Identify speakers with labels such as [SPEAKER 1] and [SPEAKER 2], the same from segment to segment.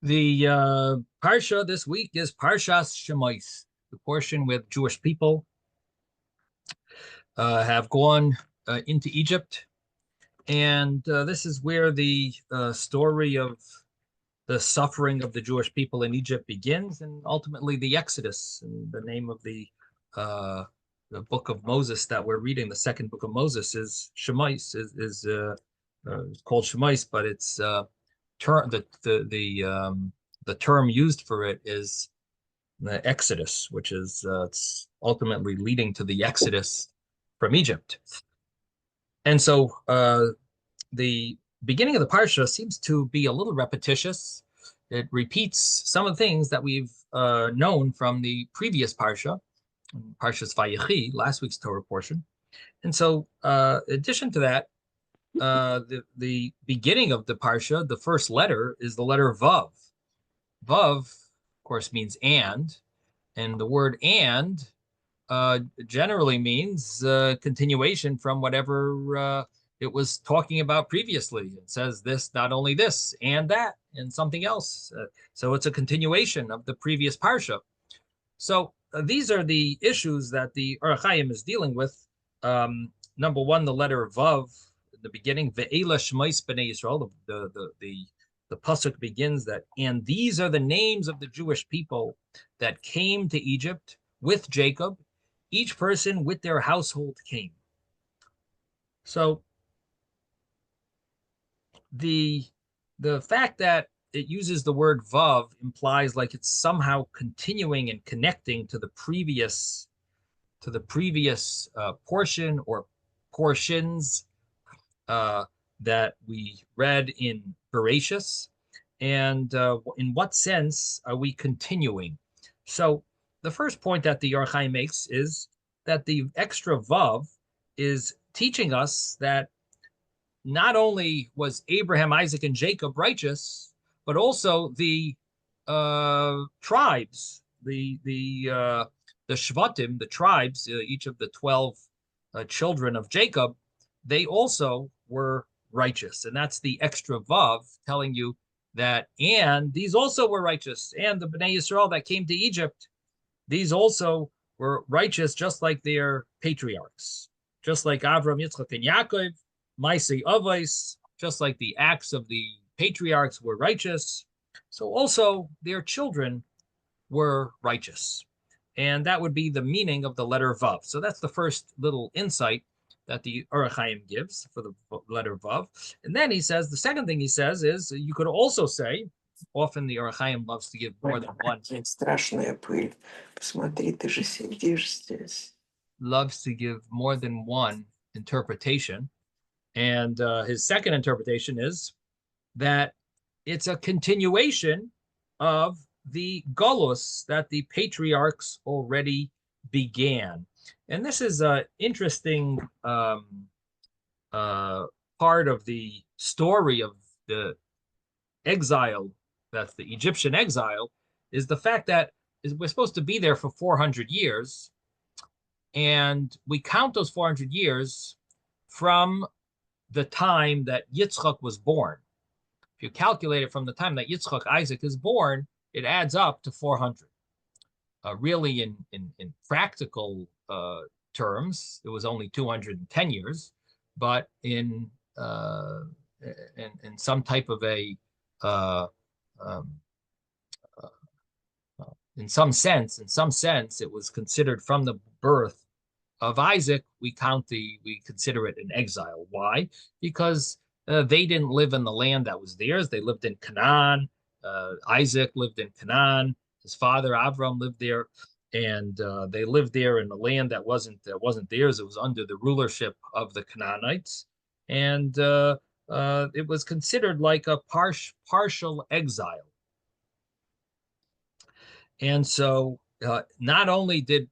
[SPEAKER 1] The parsha this week is Parshas Shemos, the portion with Jewish people have gone into Egypt, and this is where the story of the suffering of the Jewish people in Egypt begins, and ultimately the Exodus. And the name of the book of Moses that we're reading, the second book of Moses, is Shemos, is called Shemos, but it's term the term used for it is the Exodus, which is it's ultimately leading to the Exodus from Egypt. And so the beginning of the parsha seems to be a little repetitious. It repeats some of the things that we've known from the previous parsha, Parshas Vayechi, last week's Torah portion. And so, in addition to that, the beginning of the parsha, the first letter is the letter Vav. Vav, of course, means and the word and generally means continuation from whatever it was talking about previously. It says this, not only this, and that, and something else. So it's a continuation of the previous parsha. So these are the issues that the Ohr Hachaim is dealing with. Number one, the letter Vav, in the beginning, Ve'ela Shmais B'nai Yisrael, the pasuk begins that, and these are the names of the Jewish people that came to Egypt with Jacob. Each person with their household came. So the fact that it uses the word vav implies like it's somehow continuing and connecting to the previous portion or portions that we read in Bereshis, and in what sense are we continuing? So the first point that the Ohr Hachaim makes is that the extra vav is teaching us that not only was Abraham, Isaac, and Jacob righteous, but also the tribes, the Shvatim, the tribes, each of the 12 children of Jacob, they also were righteous. And that's the extra vav telling you that, and these also were righteous. And the Bnei Yisrael that came to Egypt, these also were righteous, just like their patriarchs, just like Avram, Yitzchok, and Yaakov, Maaseh Avos, just like the acts of the patriarchs were righteous. So also their children were righteous. And that would be the meaning of the letter Vav. So that's the first little insight that the Ohr Hachaim gives for the letter Vav. And then he says, the second thing he says is, you could also say, often the Ohr Hachaim loves to give more than one.
[SPEAKER 2] Страшная пыль. Посмотри, ты же сидишь здесь.
[SPEAKER 1] Loves to give more than one interpretation. And his second interpretation is that it's a continuation of the Golus that the patriarchs already began. And this is an interesting part of the story of the exile, that's the Egyptian exile, is the fact that we're supposed to be there for 400 years. And we count those 400 years from the time that Yitzchok was born. If you calculate it from the time that Yitzchok, Isaac, is born, it adds up to 400. Really, in practical terms, it was only 210 years, but in some type of a in some sense, it was considered from the birth of Isaac. We consider it an exile. Why? Because they didn't live in the land that was theirs. They lived in Canaan. Isaac lived in Canaan. His father Avram lived there, and they lived there in a land that wasn't theirs. It was under the rulership of the Canaanites, and it was considered like a partial exile. And so, not only did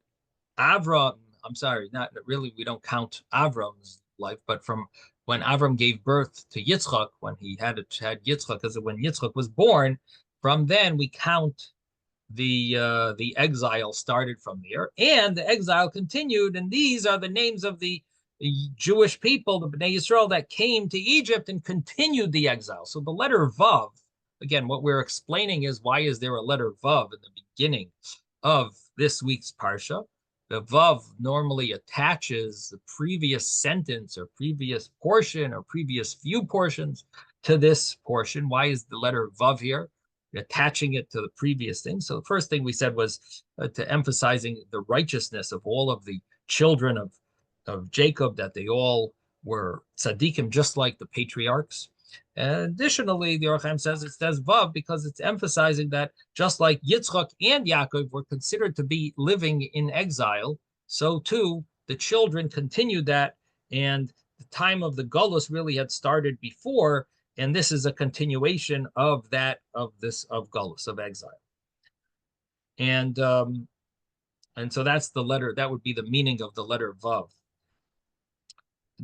[SPEAKER 1] Avram, I'm sorry, not really, we don't count Avram's life, but from when Avram gave birth to Yitzchok, when he had Yitzchok, because when Yitzchok was born, from then we count the exile started from there, and the exile continued. And these are the names of the Jewish people, the Bnei Yisrael, that came to Egypt and continued the exile. So the letter Vav, again, what we're explaining is why is there a letter Vav in the beginning of this week's Parsha? The Vav normally attaches the previous sentence or previous portion or previous few portions to this portion. Why is the letter Vav here? Attaching it to the previous thing. So the first thing we said was to emphasizing the righteousness of all of the children of Jacob, that they all were tzaddikim, just like the patriarchs. And additionally, the Ohr Hachaim says it says Vav because it's emphasizing that just like Yitzchok and Yaakov were considered to be living in exile, so too the children continued that, and the time of the Golus really had started before, and this is a continuation of that of Golus, of exile. And so that's the letter. That would be the meaning of the letter Vav.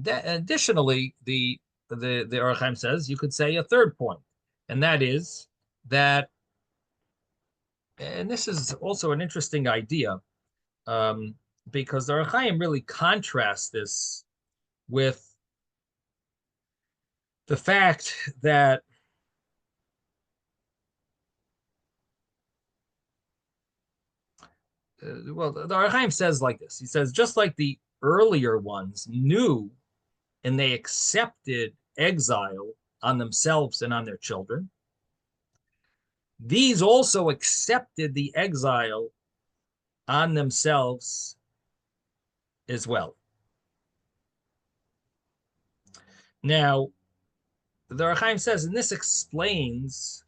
[SPEAKER 1] Additionally, the Ohr Hachaim says you could say a third point, and that is that, and this is also an interesting idea, because the Ohr Hachaim really contrasts this with the fact that well, the Ohr Hachaim says like this. He says, just like the earlier ones knew and they accepted exile on themselves and on their children, these also accepted the exile on themselves as well. Now, the Ohr Hachaim says, and this explains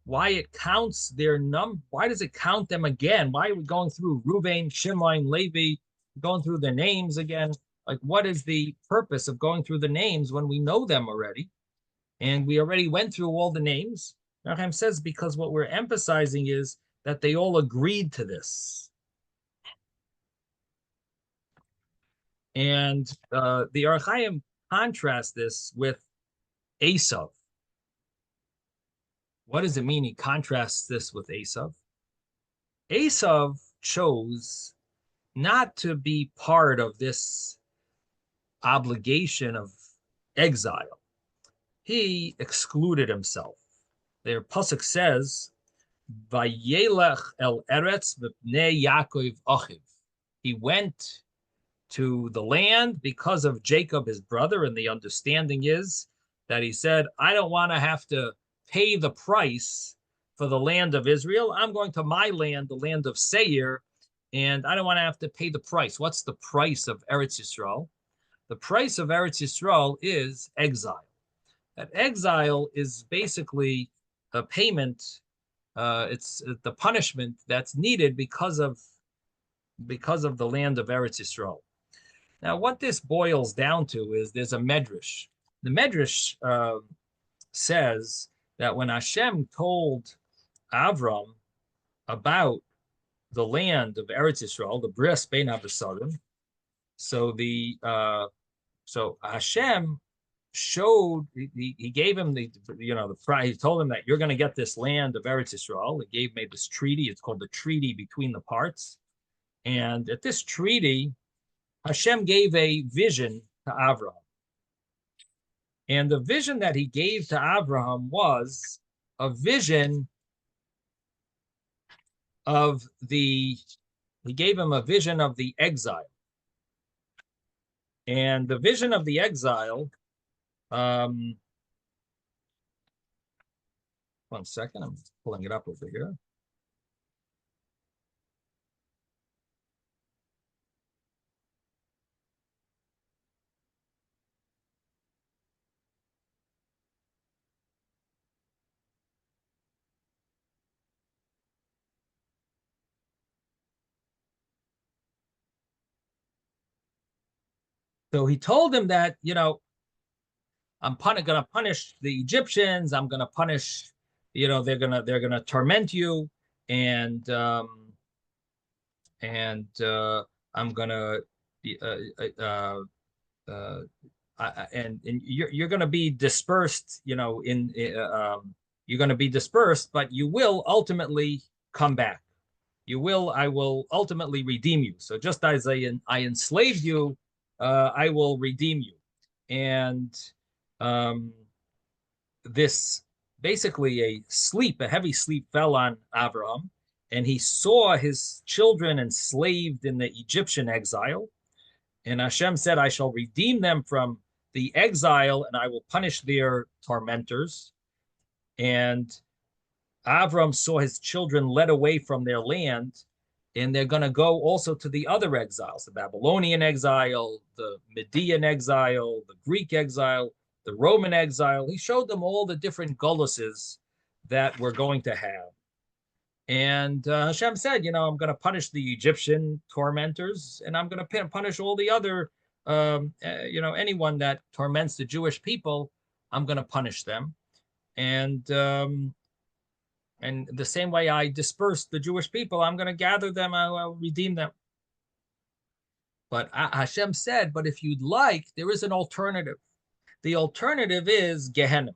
[SPEAKER 1] why it counts their why does it count them again? Why are we going through Reuven, Shimon, Levi, going through their names again? Like, what is the purpose of going through the names when we know them already? And we already went through all the names. Ohr Hachaim says because what we're emphasizing is that they all agreed to this. And the Ohr Hachaim contrasts this with Esav. What does it mean he contrasts this with Esav? Esav chose not to be part of this obligation of exile. He excluded himself. Their pasuk says, "Vayelech el eretz b'pnei Yaakov achiv." He went to the land because of Jacob, his brother, and the understanding is that he said, "I don't want to have to pay the price for the land of Israel. I'm going to my land, the land of Seir, and I don't want to have to pay the price." What's the price of Eretz Yisrael? The price of Eretz Yisrael is exile. That exile is basically a payment. It's the punishment that's needed because of the land of Eretz Yisrael. Now, what this boils down to is there's a medrash. The medrash says that when Hashem told Avram about the land of Eretz Yisrael, the bris bein habesarim, so Hashem showed, he gave him the prize. He told him that you're going to get this land of Eretz Yisrael. He made this treaty. It's called the treaty between the parts. And at this treaty, Hashem gave a vision to Avraham. And the vision that he gave to Avraham was a vision he gave him a vision of the exile. And the vision of the exile, one second, I'm pulling it up over here. So he told him that, I'm going to punish the Egyptians. I'm going to punish, they're going to torment you, and I'm going to and you're going to be dispersed, you're going to be dispersed, but you will ultimately come back. I will ultimately redeem you. So just as I enslaved you, I will redeem you. And this basically a heavy sleep fell on Abraham, and he saw his children enslaved in the Egyptian exile. And Hashem said, I shall redeem them from the exile, and I will punish their tormentors. And Avram saw his children led away from their land, and they're going to go also to the other exiles, the Babylonian exile, the Median exile, the Greek exile, the Roman exile. He showed them all the different guluses that we're going to have. And Hashem said, I'm going to punish the Egyptian tormentors, and I'm going to punish all the other, anyone that torments the Jewish people. I'm going to punish them. And the same way I dispersed the Jewish people, I'm going to gather them, I'll redeem them. But Hashem said, but if you'd like, there is an alternative. The alternative is Gehenna,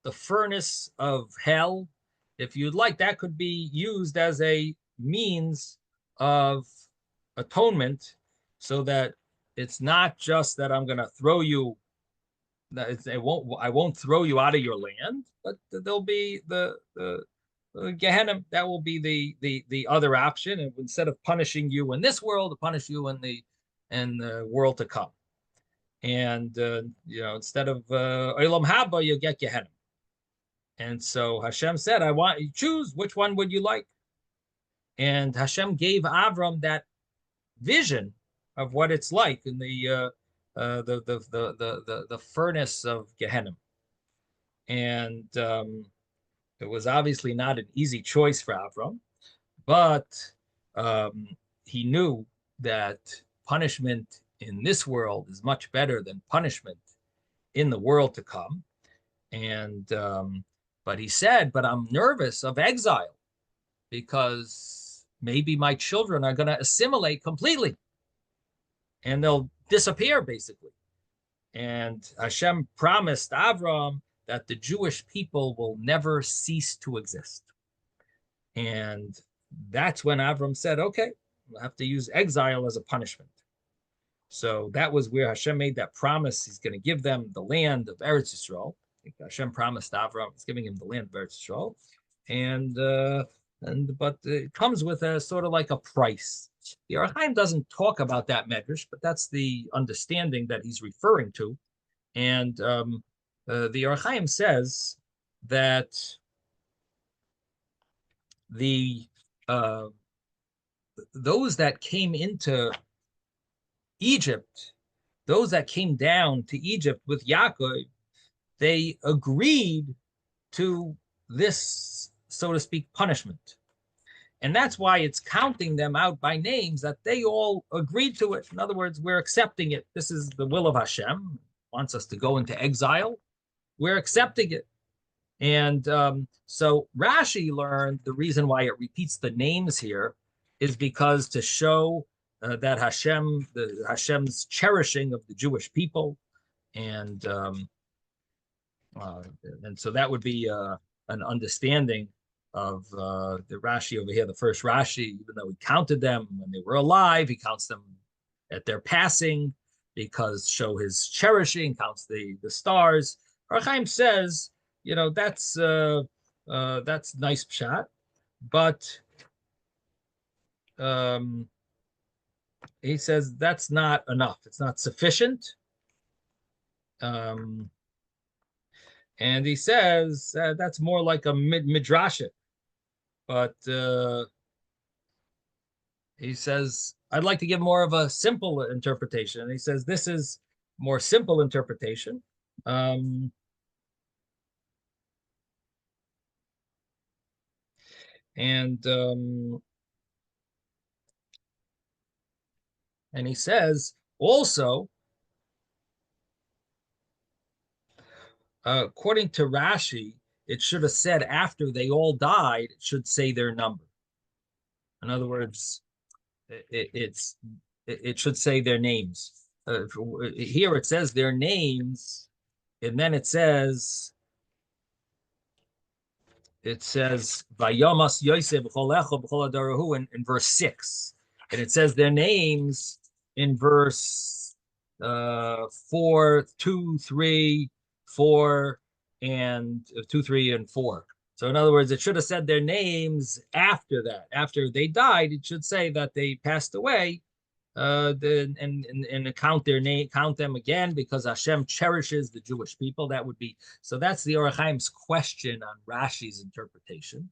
[SPEAKER 1] the furnace of hell. If you'd like, that could be used as a means of atonement, so that it's not just that I'm going to throw you, I won't throw you out of your land, but there'll be the Gehenna. That will be the other option, and instead of punishing you in this world, to punish you in the world to come. And instead of Olam Haba, you get Gehenna. And so Hashem said, I want you to choose, which one would you like? And Hashem gave Avram that vision of what it's like in the furnace of Gehenna. And it was obviously not an easy choice for Avram, but he knew that punishment in this world is much better than punishment in the world to come. And but he said, but I'm nervous of exile, because maybe my children are going to assimilate completely and they'll disappear, basically. And Hashem promised Avram that the Jewish people will never cease to exist. And that's when Avram said, okay, we'll have to use exile as a punishment. So that was where Hashem made that promise. He's going to give them the land of Eretz Yisrael. Hashem promised Avram, he's giving him the land of Eretz Yisrael. But it comes with a sort of like a price. The Ohr Hachaim doesn't talk about that medrash, but that's the understanding that he's referring to. And the Ohr Hachaim says that those that came into Egypt, those that came down to Egypt with Yaakov, they agreed to this, so to speak, punishment. And that's why it's counting them out by names, that they all agreed to it. In other words, we're accepting it. This is the will of Hashem, wants us to go into exile. We're accepting it. And so Rashi learned the reason why it repeats the names here is because to show that Hashem's cherishing of the Jewish people. And so that would be an understanding of the Rashi over here, the first Rashi. Even though he counted them when they were alive, he counts them at their passing, because show his cherishing, counts the stars. Ohr Hachaim says, that's nice pshat, but he says that's not enough. It's not sufficient. And he says that's more like a midrashic. But he says, I'd like to give more of a simple interpretation. And he says, this is more simple interpretation. And he says also, according to Rashi, it should have said after they all died, it should say their number. In other words, it should say their names. Here it says their names, and then it says Vayomas Yosef b'cholecha b'chol adarahu in verse 6, and it says their names in verse 4, 2, 3, 4, and 2, 3, and 4. So in other words, it should have said their names after that. After they died, it should say that they passed away, and count their name, count them again, because Hashem cherishes the Jewish people. That would be so. That's the Ohr Hachaim's question on Rashi's interpretation.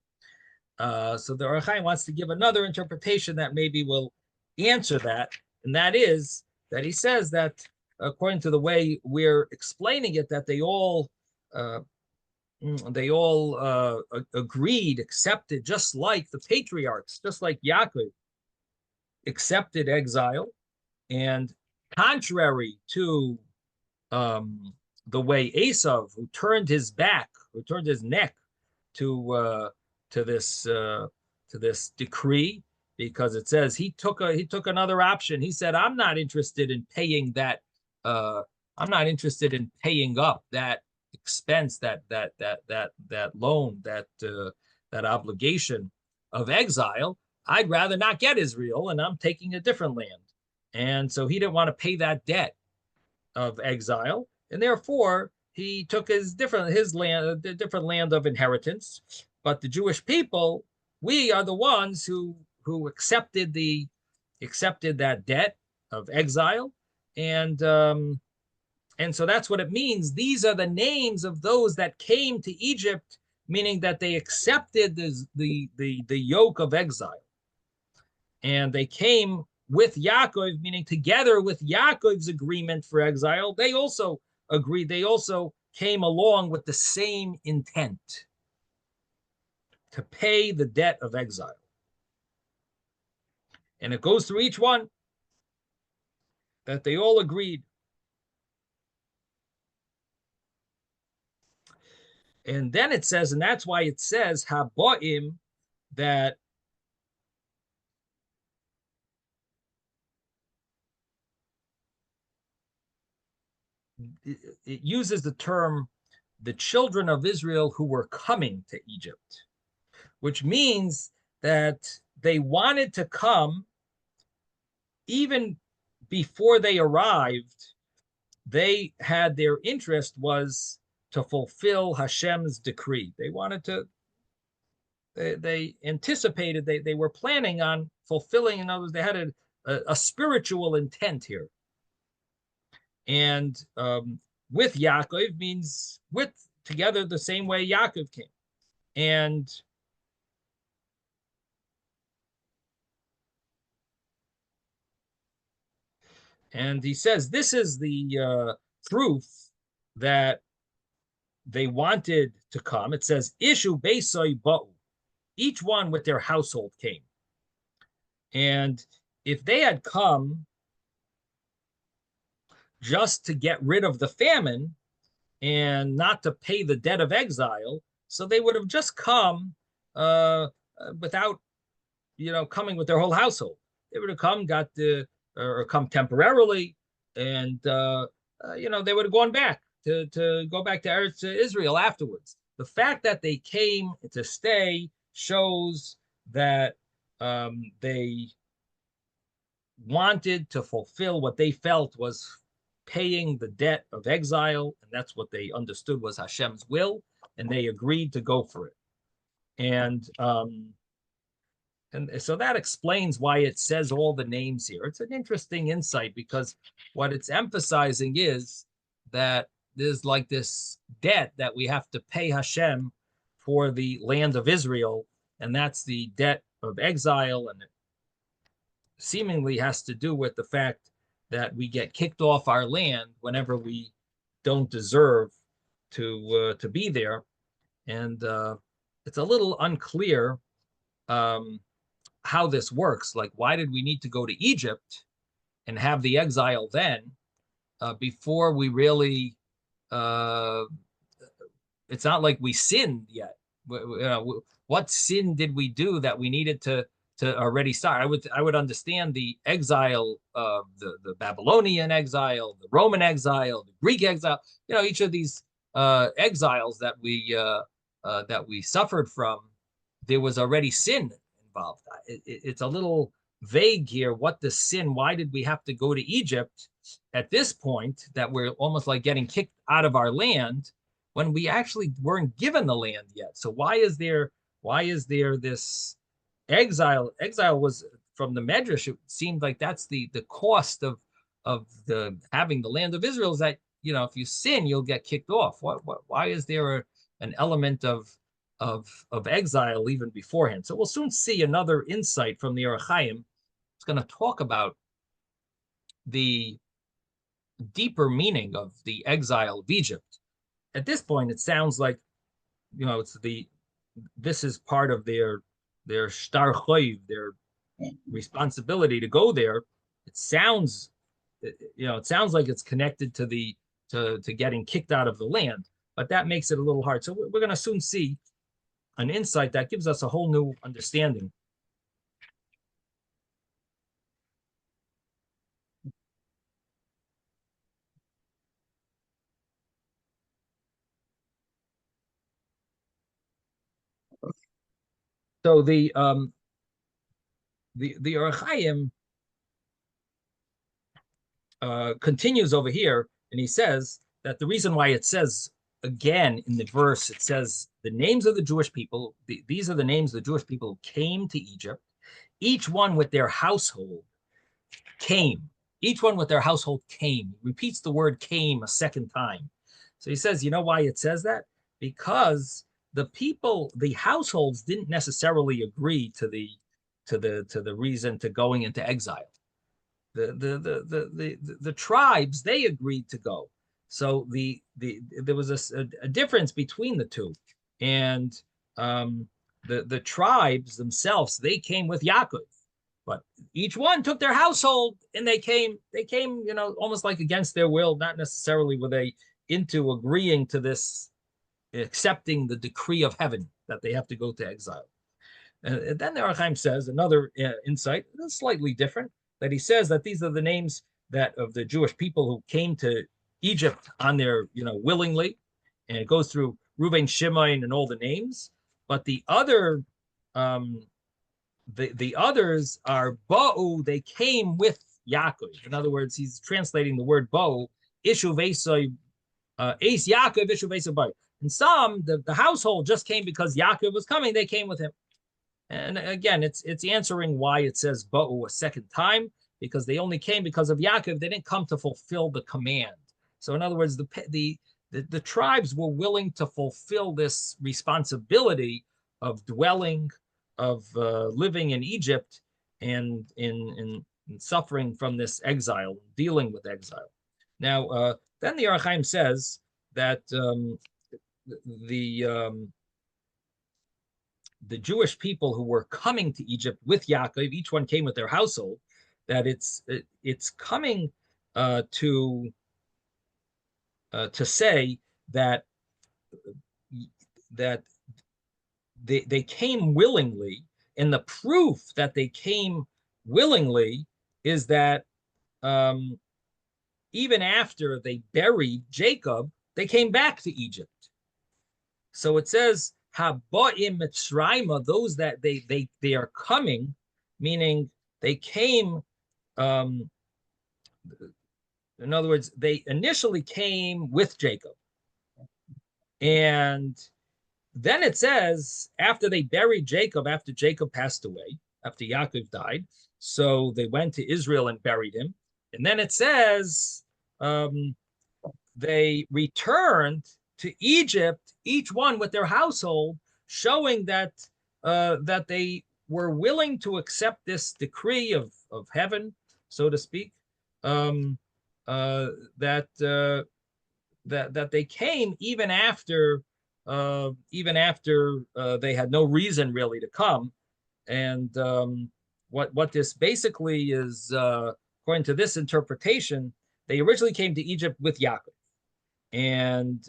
[SPEAKER 1] So the Ohr Hachaim wants to give another interpretation that maybe will answer that, and that is that he says that according to the way we're explaining it, that they all agreed, accepted, just like the patriarchs, just like Yaakov accepted exile, and contrary to the way Esav, who turned his back, who turned his neck to this decree, because it says he took another option. He said, "I'm not interested in paying that. I'm not interested in paying up that expense, that loan, that obligation of exile. I'd rather not get Israel, and I'm taking a different land." And so he didn't want to pay that debt of exile, and therefore he took his land, the different land of inheritance. But the Jewish people, we are the ones who accepted that debt of exile, and so that's what it means. These are the names of those that came to Egypt, meaning that they accepted the yoke of exile, and they came with Yaakov, meaning together with Yaakov's agreement for exile. They also agreed. They also came along with the same intent to pay the debt of exile. And it goes through each one that they all agreed. And then it says, and that's why it says Haboim, that it uses the term the children of Israel who were coming to Egypt, which means that they wanted to come even before they arrived. They had, their interest was to fulfill Hashem's decree. They wanted to, they anticipated, they were planning on fulfilling. In other words, they had a spiritual intent here. And with Yaakov means with, together, the same way Yaakov came. And he says this is the proof that they wanted to come. It says, Ishu Beisai Ba'u. Each one with their household came. And if they had come just to get rid of the famine and not to pay the debt of exile, so they would have just come without, coming with their whole household. They would have come, or come temporarily, and they would have gone back to go back to Eretz Israel afterwards. The fact that they came to stay shows that they wanted to fulfill what they felt was paying the debt of exile, and that's what they understood was Hashem's will, and they agreed to go for it. And so that explains why it says all the names here. It's an interesting insight, because what it's emphasizing is that there's like this debt that we have to pay Hashem for the land of Israel, and that's the debt of exile, and it seemingly has to do with the fact that we get kicked off our land whenever we don't deserve to be there. And it's a little unclear how this works. Like, why did we need to go to Egypt and have the exile then before we really, it's not like we sinned yet. What sin did we do that we needed to already start? I would understand the exile, the Babylonian exile, the Roman exile, the Greek exile. Each of these exiles that we suffered from, there was already sin involved. It's a little vague here. What the sin? Why did we have to go to Egypt at this point that we're almost like getting kicked out of our land? when we actually weren't given the land yet. So why is there this exile? Exile was from the Medrash. It seemed like that's the cost of the having the land of Israel, is that if you sin, you'll get kicked off. Why is there an element of exile even beforehand? So we'll soon see another insight from the Ohr Hachaim. It's going to talk about the deeper meaning of the exile of Egypt. At this point, it sounds like this is part of their shtar choiv, their responsibility to go there. It sounds like it's connected to getting kicked out of the land, but that makes it a little hard. So we're going to soon see an insight that gives us a whole new understanding. So the Ohr Hachaim continues over here, and he says that the reason why it says again in the verse, it says the names of the Jewish people. These are the names of the Jewish people who came to Egypt, each one with their household came. Each one with their household came. He repeats the word came a second time. So he says, you know why it says that? Because the people, the households didn't necessarily agree to the reason to going into exile. The tribes, they agreed to go. So there was a difference between the two. And the tribes themselves, they came with Yaakov. But each one took their household and they came, almost like against their will. Not necessarily were they into agreeing to this, accepting the decree of heaven that they have to go to exile. And then the Ohr Hachaim says another insight, slightly different, that he says that these are the names that of the Jewish people who came to Egypt on their, willingly. And it goes through Reuven, Shimon, and all the names. But the other the others are Ba'u, they came with Yaakov. In other words, he's translating the word Ba'u, Ishu Vesoi, Ace Yaakov, Ishu Vesoi Ba'u. And some, the household just came because Yaakov was coming, they came with him. And again, it's answering why it says Ba'u a second time, because they only came because of Yaakov. They didn't come to fulfill the command. So in other words, the tribes were willing to fulfill this responsibility of dwelling, of living in Egypt, and in suffering from this exile, dealing with exile. Now, then the Ohr Hachaim says that the Jewish people who were coming to Egypt with Yaakov, each one came with their household, that it's coming to say that they came willingly, and the proof that they came willingly is that even after they buried Jacob, they came back to Egypt. So it says Haba'im Mitzrayma, those that they are coming, meaning they came. In other words, they initially came with Jacob, and then it says after they buried Jacob, after Jacob passed away, after Yaakov died, so they went to Israel and buried him, and then it says they returned to Egypt, each one with their household, showing that that they were willing to accept this decree of heaven, so to speak, that they came even after they had no reason really to come. And what this basically is, according to this interpretation, they originally came to Egypt with Yaakov, and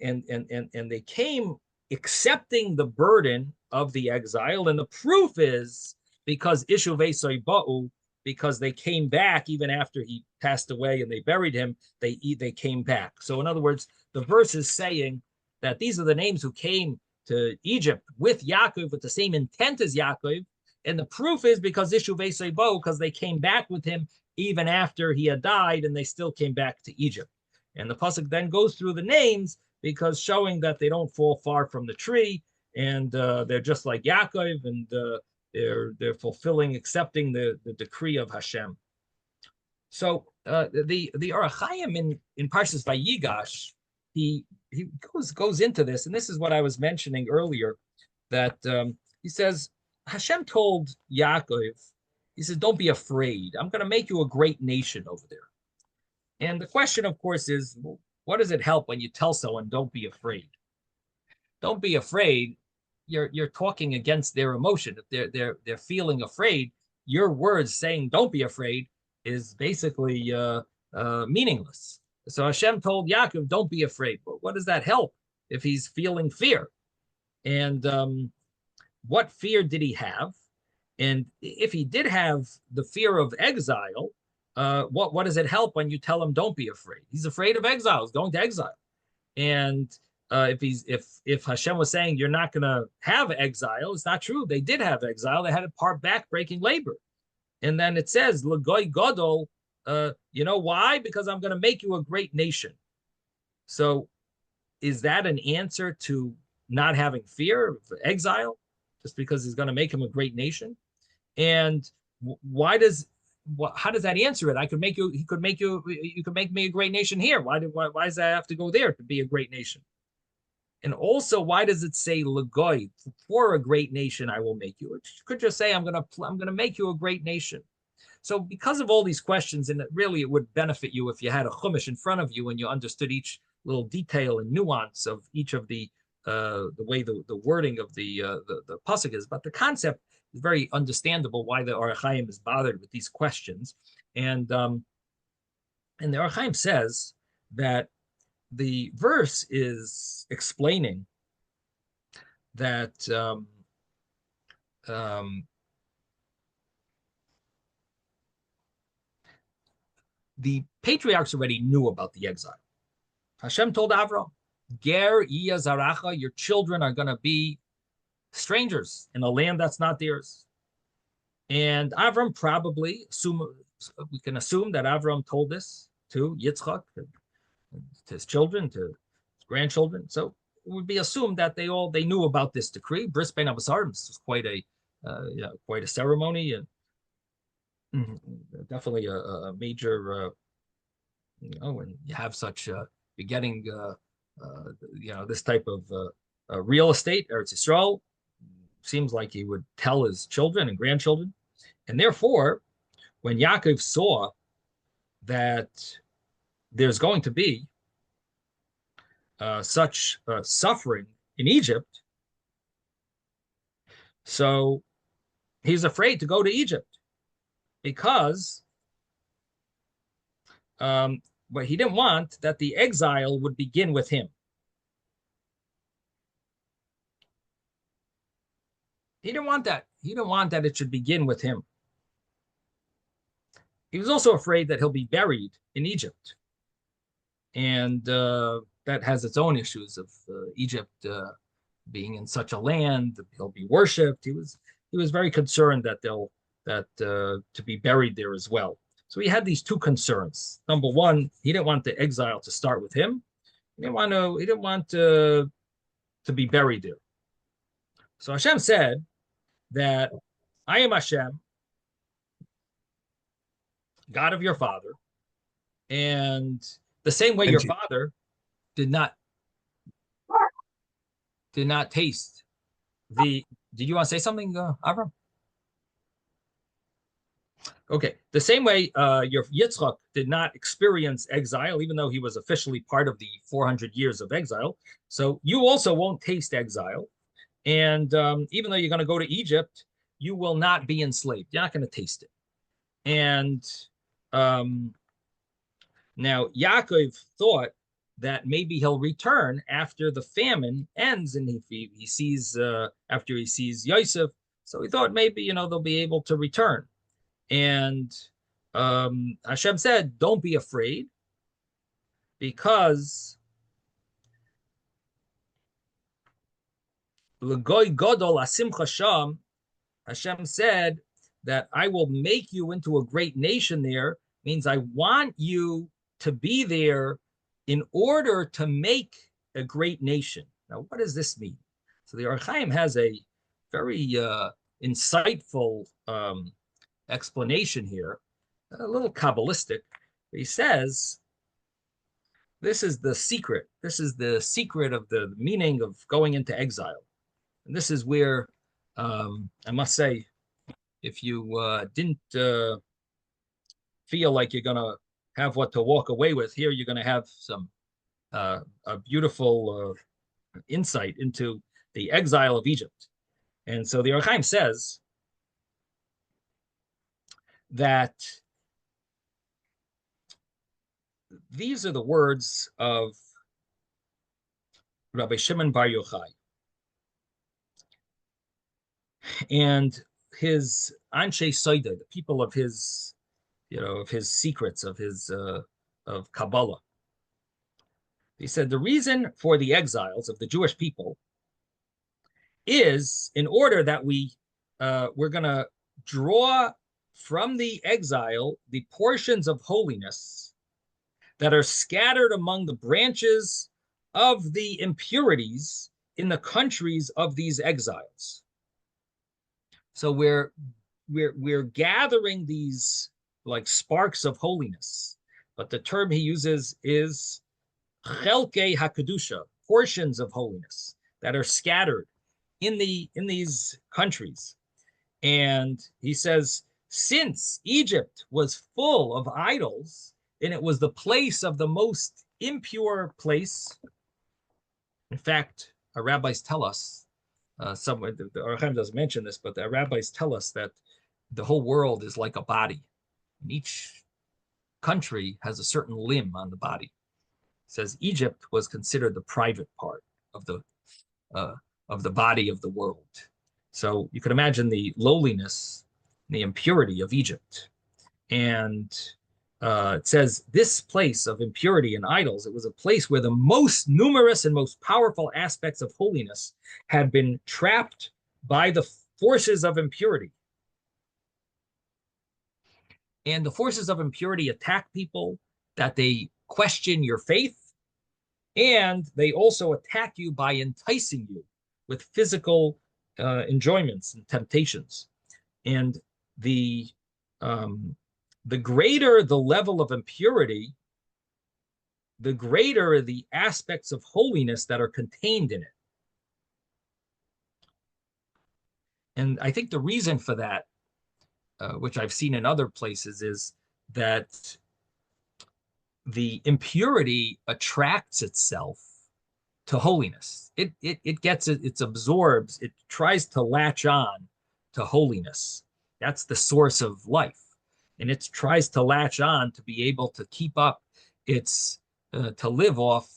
[SPEAKER 1] and they came accepting the burden of the exile, and the proof is because Ishu Vesoi Ba'u, because they came back even after he passed away and they buried him, they came back. So in other words, the verse is saying that these are the names who came to Egypt with Yaakov, with the same intent as Yaakov, and the proof is because Ishu Vesoi Ba'u, because they came back with him even after he had died, and they still came back to Egypt. And the pasuk then goes through the names because showing that they don't fall far from the tree, and they're just like Yaakov, and they're fulfilling, accepting the decree of Hashem. So the Ohr Hachaim in Parshas Vayigash, he goes into this, and this is what I was mentioning earlier, that he says Hashem told Yaakov, he says, "Don't be afraid. I'm going to make you a great nation over there." And the question, of course, is, well, what does it help when you tell someone, "Don't be afraid"? Don't be afraid. You're talking against their emotion. If they're feeling afraid, your words saying "Don't be afraid" is basically meaningless. So Hashem told Yaakov, "Don't be afraid." But what does that help if he's feeling fear? And what fear did he have? And if he did have the fear of exile, what does it help when you tell him don't be afraid? He's afraid of exile. He's going to exile. And if Hashem was saying you're not going to have exile, it's not true. They did have exile. They had a part back-breaking labor. And then it says, L'goy Godol, you know why? Because I'm going to make you a great nation. So is that an answer to not having fear of exile? Just because he's going to make him a great nation? And how does that answer it? You could make me a great nation here. Why does that have to go there to be a great nation? And also, why does it say Lagoy, for a great nation I will make you? It could just say I'm gonna make you a great nation. So because of all these questions, and it would benefit you if you had a chumash in front of you and you understood each little detail and nuance of each of the way the wording of the pasuk is, but the concept is very understandable why the Ohr Hachaim is bothered with these questions. And the Ohr Hachaim says that the verse is explaining that the patriarchs already knew about the exile. Hashem told Avram, Ger iya zaracha, your children are going to be strangers in a land that's not theirs. And Avram we can assume that Avram told this to Yitzchok, to his children, to his grandchildren. So it would be assumed that they knew about this decree. Bris Bein Abasarim is quite a ceremony, and definitely a major, when you have such you're getting this type of real estate, Eretz Yisrael, seems like he would tell his children and grandchildren. And therefore, when Yaakov saw that there's going to be such suffering in Egypt, so he's afraid to go to Egypt because but he didn't want that the exile would begin with him. He didn't want that. He didn't want that it should begin with him. He was also afraid that he'll be buried in Egypt. And that has its own issues of Egypt being in such a land that he'll be worshipped. He was very concerned that to be buried there as well. So he had these two concerns. Number one, he didn't want the exile to start with him. He didn't want to be buried there. So Hashem said that I am Hashem, God of your father, and the same way your father did not taste the. Did you want to say something, Avram? Okay, the same way your Yitzchok did not experience exile, even though he was officially part of the 400 years of exile. So you also won't taste exile. And even though you're going to go to Egypt, you will not be enslaved. You're not going to taste it. And now Yaakov thought that maybe he'll return after the famine ends, and if he sees after he sees Yosef, so he thought maybe they'll be able to return. And Hashem said, "Don't be afraid, because l'goy godol asimcha sham." Hashem said that I will make you into a great nation there. Means I want you to be there in order to make a great nation. Now, what does this mean? So the Ohr Hachaim has a very insightful explanation here, a little Kabbalistic. He says, this is the secret. This is the secret of the meaning of going into exile. And this is where, I must say, if you didn't feel like you're going to have what to walk away with here, you're going to have some a beautiful insight into the exile of Egypt. And so the Ohr Hachaim says that these are the words of Rabbi Shimon Bar Yochai and his Anshe Soida, the people of his, of his secrets, of his of Kabbalah. He said the reason for the exiles of the Jewish people is in order that we're going to draw from the exile the portions of holiness that are scattered among the branches of the impurities in the countries of these exiles. So we're gathering these like sparks of holiness, but the term he uses is chelkei hakadusha, portions of holiness that are scattered in these countries. And he says, since Egypt was full of idols, and it was the place of the most impure place. In fact, our rabbis tell us, somewhere the Ohr Hachaim doesn't mention this, but the rabbis tell us that the whole world is like a body. And each country has a certain limb on the body. It says Egypt was considered the private part of the body of the world. So you can imagine the lowliness, the impurity of Egypt. And it says this place of impurity and idols, it was a place where the most numerous and most powerful aspects of holiness had been trapped by the forces of impurity. And the forces of impurity attack people, that they question your faith, and they also attack you by enticing you with physical enjoyments and temptations. And the greater the level of impurity, the greater the aspects of holiness that are contained in it. And I think the reason for that, which I've seen in other places, is that the impurity attracts itself to holiness. It gets it, it absorbs, it tries to latch on to holiness. That's the source of life. And it tries to latch on to be able to keep up its, to live off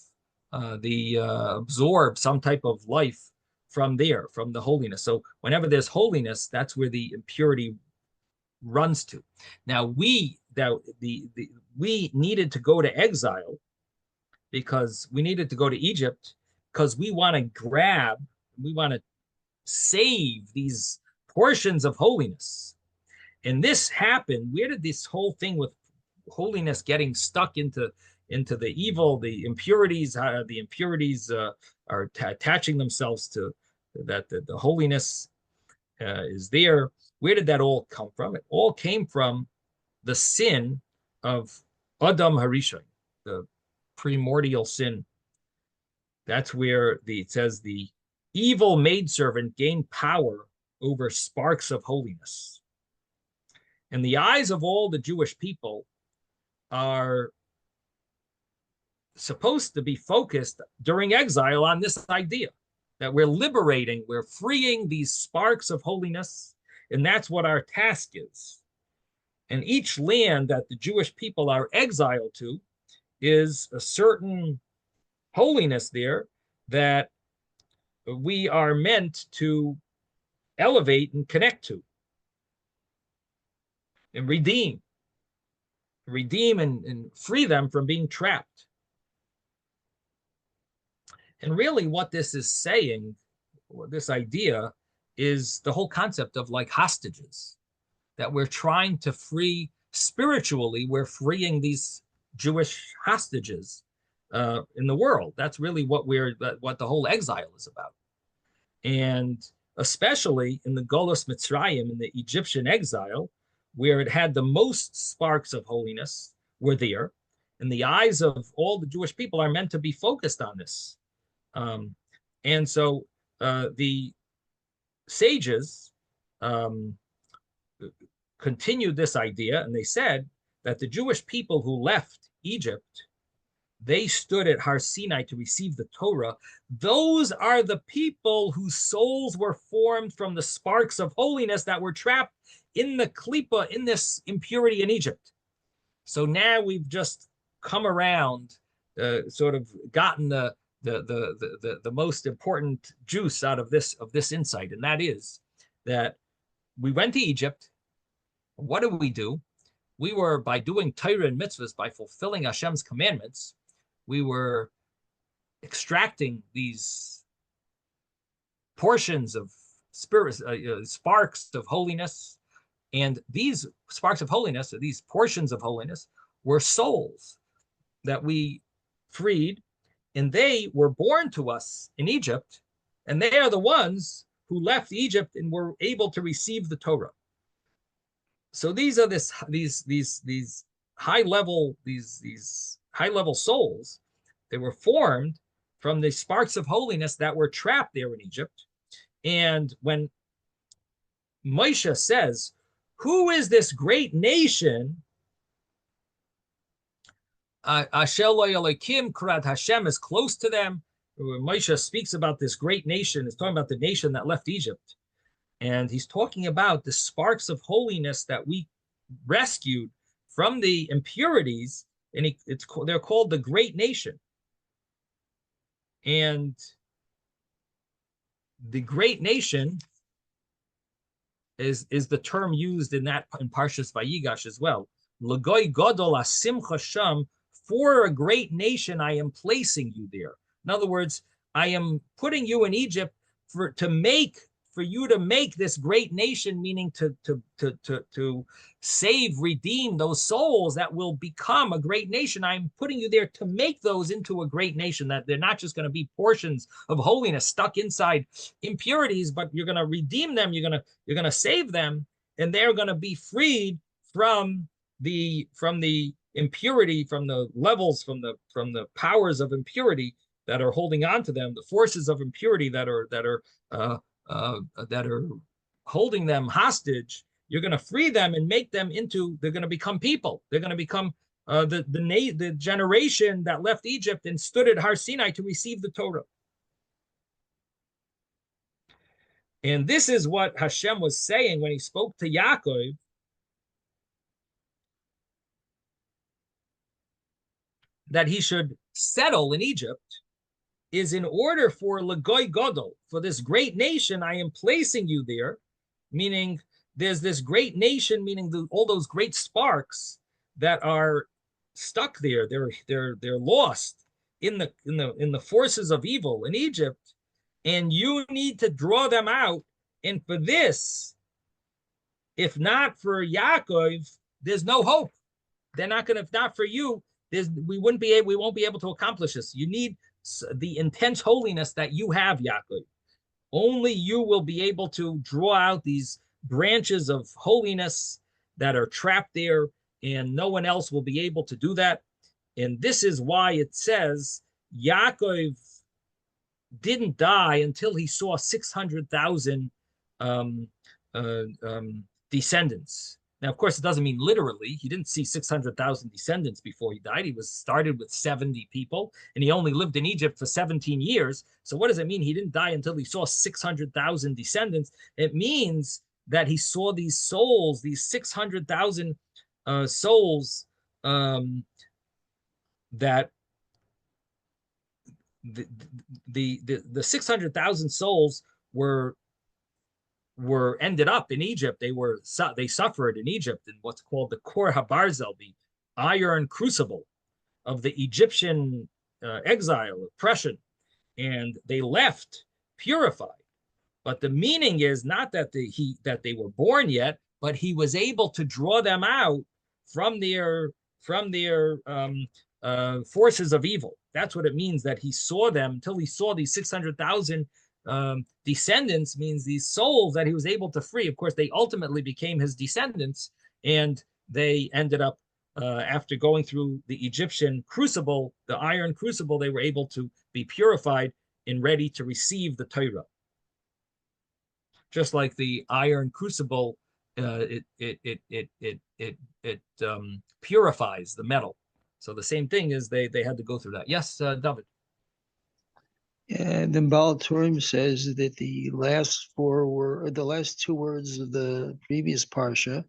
[SPEAKER 1] absorb some type of life from there, from the holiness. So whenever there's holiness, that's where the impurity runs to. Now we needed to go to exile because we needed to go to Egypt because we want to save these portions of holiness. And this happened. Where did this whole thing with holiness getting stuck into the evil, the impurities? The impurities are attaching themselves to that. The holiness is there. Where did that all come from? It all came from the sin of Adam Harishon, the primordial sin. That's where it says the evil maidservant gained power over sparks of holiness. And the eyes of all the Jewish people are supposed to be focused during exile on this idea that we're liberating, we're freeing these sparks of holiness, and that's what our task is. And each land that the Jewish people are exiled to is a certain holiness there that we are meant to elevate and connect to and redeem and free them from being trapped. And really what this is saying, this idea, is the whole concept of like hostages, that we're trying to free spiritually. We're freeing these Jewish hostages in the world. That's really what the whole exile is about. And especially in the Golos Mitzrayim, in the Egyptian exile, where it had the most sparks of holiness, were there. And the eyes of all the Jewish people are meant to be focused on this. And so the sages continued this idea, and they said that the Jewish people who left Egypt, they stood at Har Sinai to receive the Torah. Those are the people whose souls were formed from the sparks of holiness that were trapped in the klipa, in this impurity in Egypt. So now we've just come around, sort of gotten the most important juice out of this insight, and that is that we went to Egypt. What do? We were, by doing Torah and mitzvahs, by fulfilling Hashem's commandments, we were extracting these portions of spirit, sparks of holiness. And these sparks of holiness, or these portions of holiness, were souls that we freed, and they were born to us in Egypt, and they are the ones who left Egypt and were able to receive the Torah. So these are these high level souls. They were formed from the sparks of holiness that were trapped there in Egypt. And when Moshe says, "Who is this great nation?" Ashel Elokim Krat Hashem is close to them. When Moshe speaks about this great nation, he's talking about the nation that left Egypt. And he's talking about the sparks of holiness that we rescued from the impurities, and they're called the great nation. And the great nation is the term used in Parshas Vayigash as well. L'goy gadol asimcha sham, for a great nation I am placing you there. In other words, I am putting you in Egypt for you to make this great nation, meaning to save, redeem those souls that will become a great nation. I'm putting you there to make those into a great nation, that they're not just going to be portions of holiness stuck inside impurities, but you're going to redeem them, you're going to save them, and they're going to be freed from the impurity, from the levels, from the powers of impurity that are holding on to them, the forces of impurity that are holding them hostage. You're going to free them and make them they're going to become people. They're going to become the generation that left Egypt and stood at Har Sinai to receive the Torah. And this is what Hashem was saying when he spoke to Yaakov, that he should settle in Egypt, is in order for L'goy Gadol, for this great nation, I am placing you there, meaning there's this great nation, meaning all those great sparks that are stuck there. They're lost in the forces of evil in Egypt, and you need to draw them out. And for this, if not for Yaakov, there's no hope. They're not going to. If not for you, we won't be able to accomplish this. You need the intense holiness that you have, Yaakov. Only you will be able to draw out these branches of holiness that are trapped there, and no one else will be able to do that. And this is why it says Yaakov didn't die until he saw 600,000 descendants. Now, of course, it doesn't mean literally. He didn't see 600,000 descendants before he died. He started with 70 people, and he only lived in Egypt for 17 years. So what does it mean? He didn't die until he saw 600,000 descendants. It means that he saw these souls, these 600,000 souls, that the 600,000 souls were ended up in Egypt. They suffered in Egypt in what's called the Ohr Habarzel, the iron crucible of the Egyptian exile, oppression, and they left purified. But the meaning is not that they were born yet, but he was able to draw them out from their forces of evil. That's what it means that he saw them until he saw these 600,000 descendants, means these souls that he was able to free. Of course, they ultimately became his descendants, and they ended up, after going through the Egyptian crucible, the iron crucible, they were able to be purified and ready to receive the Torah. Just like the iron crucible, it purifies the metal. So the same thing is they had to go through that. Yes, David.
[SPEAKER 3] And then Baal Turim says that the last two words of the previous parsha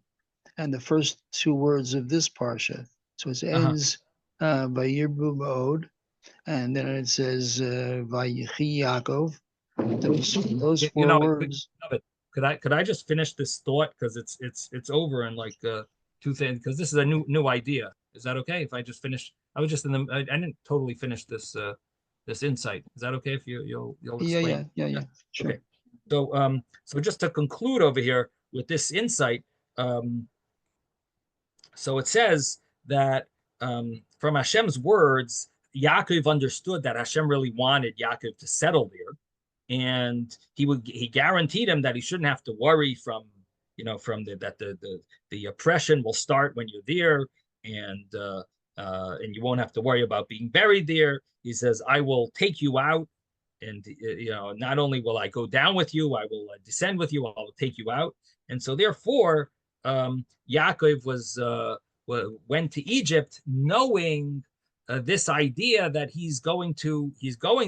[SPEAKER 3] and the first two words of this parsha. So it ends by Yirbu Ma'od, and then it says Vayichi Yaakov. Those four words.
[SPEAKER 1] Could I just finish this thought, because it's over in like two things, because this is a new idea. Is that okay if I just finish? I was just I didn't totally finish this this insight. Is that okay if you'll explain?
[SPEAKER 3] Yeah. Sure.
[SPEAKER 1] Okay. So just to conclude over here with this insight, so it says that from Hashem's words, Yaakov understood that Hashem really wanted Yaakov to settle there, and he guaranteed him that he shouldn't have to worry from the oppression will start when you're there, and you won't have to worry about being buried there. He says, I will take you out, and not only will I go down with you, I will descend with you, I will take you out. And so therefore Yaakov went to Egypt knowing this idea that he's going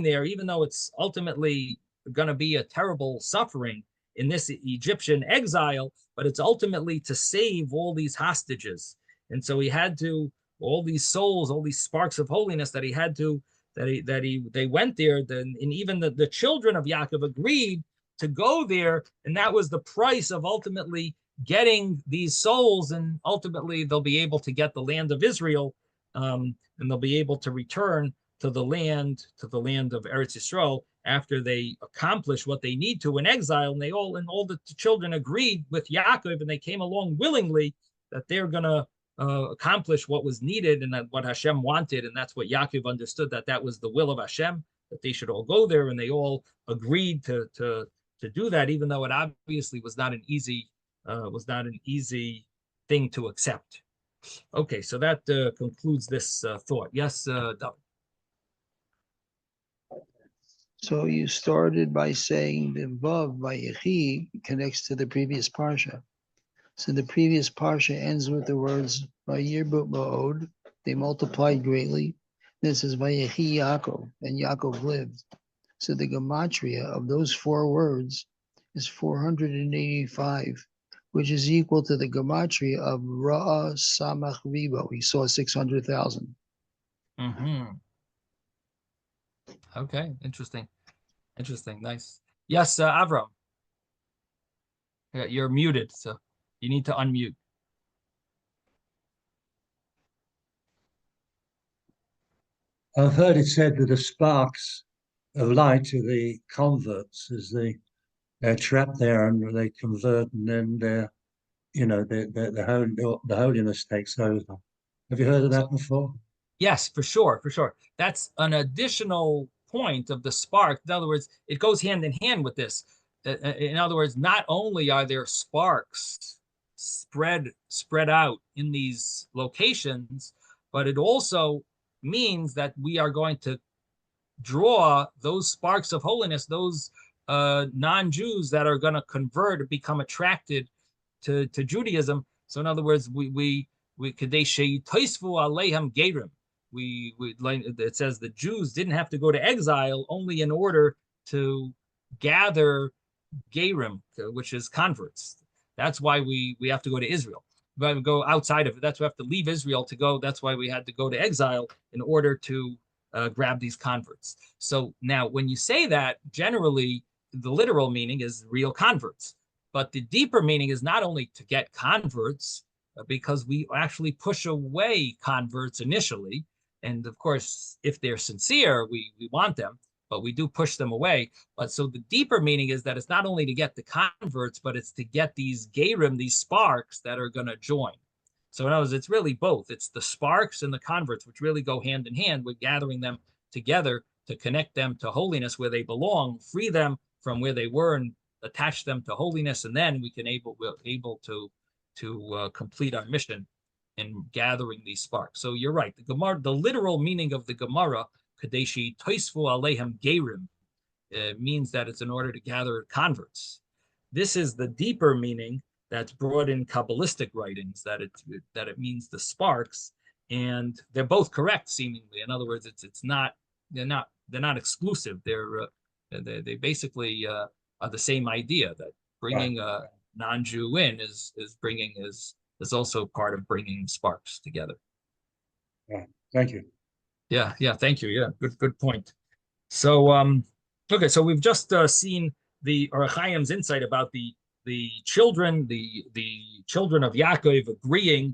[SPEAKER 1] there, even though it's ultimately going to be a terrible suffering in this Egyptian exile, but it's ultimately to save all these hostages. And so he had to, all these souls, all these sparks of holiness that he had to, they went there, and even the children of Yaakov agreed to go there, and that was the price of ultimately getting these souls, and ultimately they'll be able to get the land of Israel, and they'll be able to return to the land of Eretz Yisrael after they accomplish what they need to in exile. And all the children agreed with Yaakov, and they came along willingly that they're going to accomplish what was needed and that what Hashem wanted. And that's what Yaakov understood, that was the will of Hashem, that they should all go there, and they all agreed to do that, even though it obviously was not an easy thing to accept. Okay, so that concludes this thought. Yes, David.
[SPEAKER 3] So you started by saying the Vav by Yechi connects to the previous parsha. So the previous parsha ends with the words Vayirbu Ma'od, they multiplied greatly. This is Vayechi Yaakov, and Yaakov lived. So the gematria of those four words is 485, which is equal to the gematria of Ra'a Samach Ribo. He saw 600,000.
[SPEAKER 1] Okay, interesting, nice. Yes, Avram. Yeah, you're muted, so you need to unmute.
[SPEAKER 4] I've heard it said that the sparks of light are the converts, as they're trapped there and they convert, and then the holiness takes over. Have you heard of that before?
[SPEAKER 1] Yes, for sure. That's an additional point of the spark. In other words, it goes hand in hand with this. In other words, not only are there sparks spread out in these locations, but it also means that we are going to draw those sparks of holiness, those non-Jews that are going to convert or become attracted to Judaism. So in other words, we kadei sheitoisvu aleiham gerim. It says the Jews didn't have to go to exile only in order to gather gerim, which is converts. That's why we have to go to Israel. But we go outside of it. That's why we have to leave Israel to go. That's why we had to go to exile in order to grab these converts. So now when you say that, generally the literal meaning is real converts. But the deeper meaning is not only to get converts, because we actually push away converts initially. And of course, if they're sincere, we want them, but we do push them away. But so the deeper meaning is that it's not only to get the converts, but it's to get these gerim, these sparks that are going to join. So in other words, it's really both. It's the sparks and the converts, which really go hand in hand with gathering them together to connect them to holiness where they belong, free them from where they were, and attach them to holiness, and then we're able to complete our mission in gathering these sparks. So you're right. The Gemara, the literal meaning of the Gemara, Kadeshi Toisfu Alehem Gerim, means that it's in order to gather converts. This is the deeper meaning that's brought in Kabbalistic writings, that it means the sparks, and they're both correct seemingly. In other words, they're not exclusive. They basically are the same idea, that bringing a non-Jew in is also part of bringing sparks together.
[SPEAKER 4] Yeah, thank you.
[SPEAKER 1] Yeah, thank you. Yeah, good point. So okay, so we've just seen the Ohr Hachaim's insight about the children, the children of Yaakov agreeing,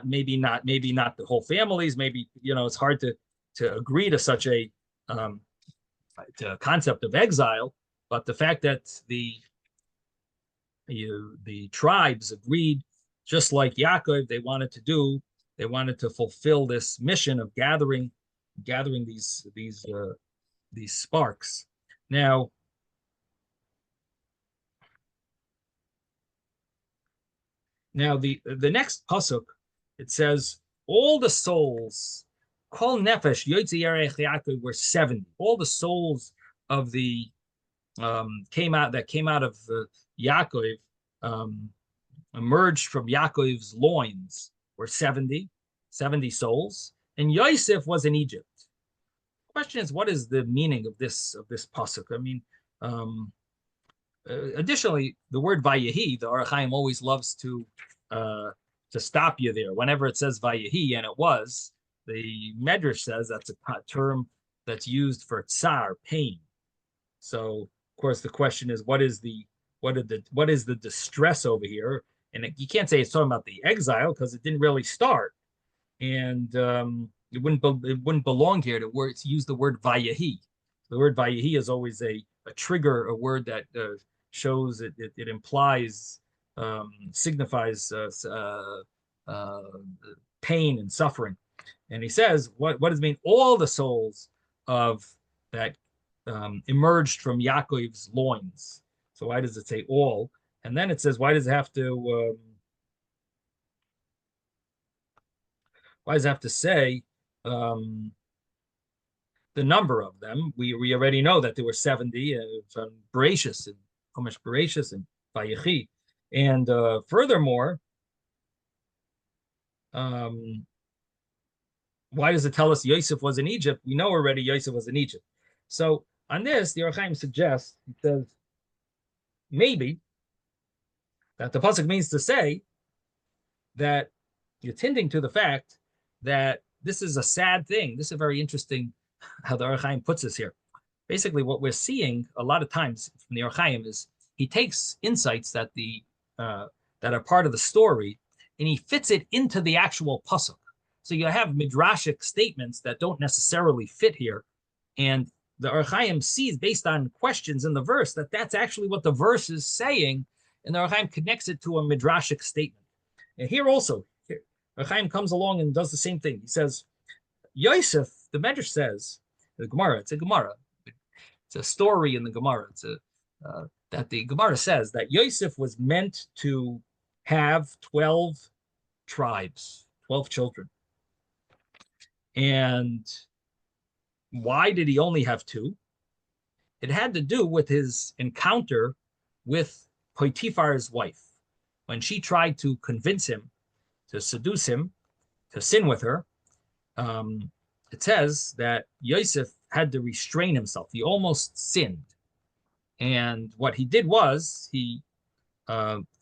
[SPEAKER 1] maybe not the whole families, maybe it's hard to agree to such a concept of exile, but the fact that the tribes agreed, just like Yaakov, they wanted to fulfill this mission of gathering these sparks. Now, the next pasuk, it says, all the souls, kol nefesh yotze yarech Yaakov, were 70. All the souls of the came out of Yaakov, emerged from Yaakov's loins, were 70 souls, and Yosef was in Egypt. The question is, what is the meaning of this pasuk? I mean, additionally, the word Vayehi, the Ohr Hachaim always loves to stop you there. Whenever it says Vayehi, and it was, the Medrash says that's a term that's used for tsar, pain. So, of course, the question is, what is the distress over here? And you can't say it's talking about the exile, because it didn't really start, and it wouldn't belong here to use the word Vayehi. The word Vayehi is always a trigger, a word that shows it implies, signifies pain and suffering. And he says, what does it mean? All the souls of that emerged from Yaakov's loins. So why does it say all? And then it says, why does it have to say the number of them? We already know that there were 70 from Bereshis and Chumash Bereshis and Vayechi. And furthermore, why does it tell us Yosef was in Egypt? We know already Yosef was in Egypt. So on this, the Ohr Hachaim suggests, he says, maybe that the pasuk means to say that it's hinting to the fact that this is a sad thing. This is very interesting how the Ohr Hachaim puts this here. Basically, what we're seeing a lot of times from the Ohr Hachaim is he takes insights that that are part of the story, and he fits it into the actual pasuk. So you have midrashic statements that don't necessarily fit here, and the Ohr Hachaim sees, based on questions in the verse, that that's actually what the verse is saying, and the Ohr Hachaim connects it to a midrashic statement. And here also, Ohr Hachaim comes along and does the same thing. He says, Yosef, the Medrash says, the Gemara, it's a Gemara, it's a story in the Gemara, that the Gemara says that Yosef was meant to have 12 tribes, 12 children. And why did he only have 2? It had to do with his encounter with Potiphar's wife. When she tried to convince him, to seduce him, to sin with her, it says that Yosef had to restrain himself. He almost sinned. And what he did was he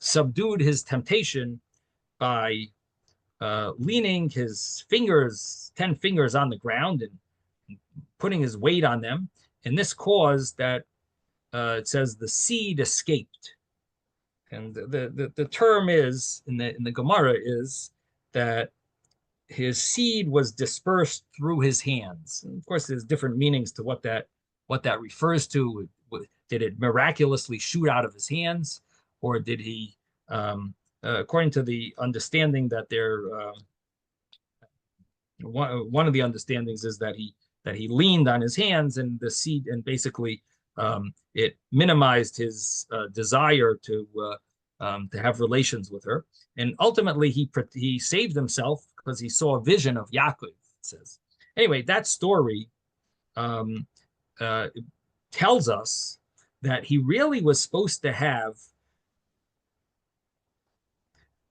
[SPEAKER 1] subdued his temptation by leaning his 10 fingers on the ground and putting his weight on them. And this caused that, it says, the seed escaped. And the term is, in the Gemara, is that his seed was dispersed through his hands. And of course, there's different meanings to what that refers to. Did it miraculously shoot out of his hands, or did he according to the understanding that they're one of the understandings is that he leaned on his hands and the seed, and basically it minimized his desire to have relations with her. And ultimately, he saved himself because he saw a vision of Yaakov. It says. Anyway, that story tells us that he really was supposed to have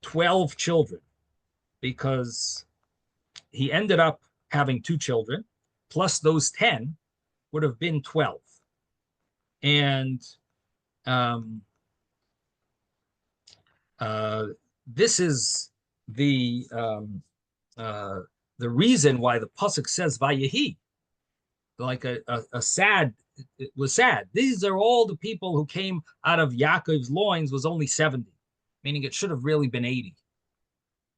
[SPEAKER 1] 12 children, because he ended up having 2 children, plus those 10 would have been 12. And this is the reason why the pasuk says Vayehi, like a sad. It was sad. These are all the people who came out of Yaakov's loins was only 70, meaning it should have really been 80.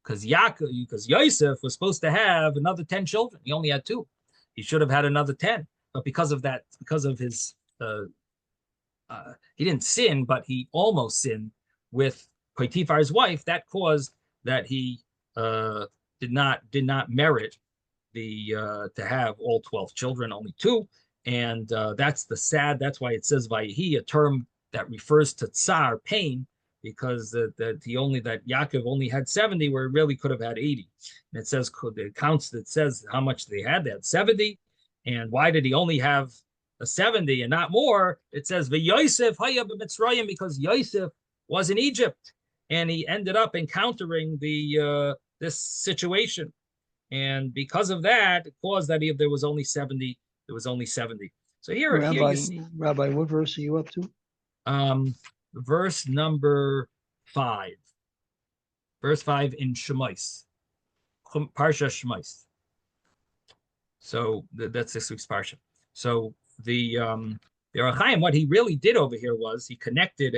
[SPEAKER 1] Because Yosef was supposed to have another 10 children. He only had 2. He should have had another 10. But because of that, because of his, he didn't sin, but he almost sinned with Potiphar's wife. That caused that he did not merit to have all 12 children, only 2. And that's why it says Vayehi, a term that refers to tsar, pain, because that Yaakov only had 70, where he really could have had 80. And it says it says how much they had. They had 70. And why did he only have a 70 and not more? It says V'Yosef haya b'Mitzrayim, because Yosef was in Egypt, and he ended up encountering this situation. And because of that, it caused that there was only 70. There was only 70. So here you see.
[SPEAKER 3] Rabbi, what verse are you up to?
[SPEAKER 1] Verse number 5. Verse 5 in Shemos. Parsha Shemos. So that's this week's parsha. So the Ohr Hachaim, what he really did over here was he connected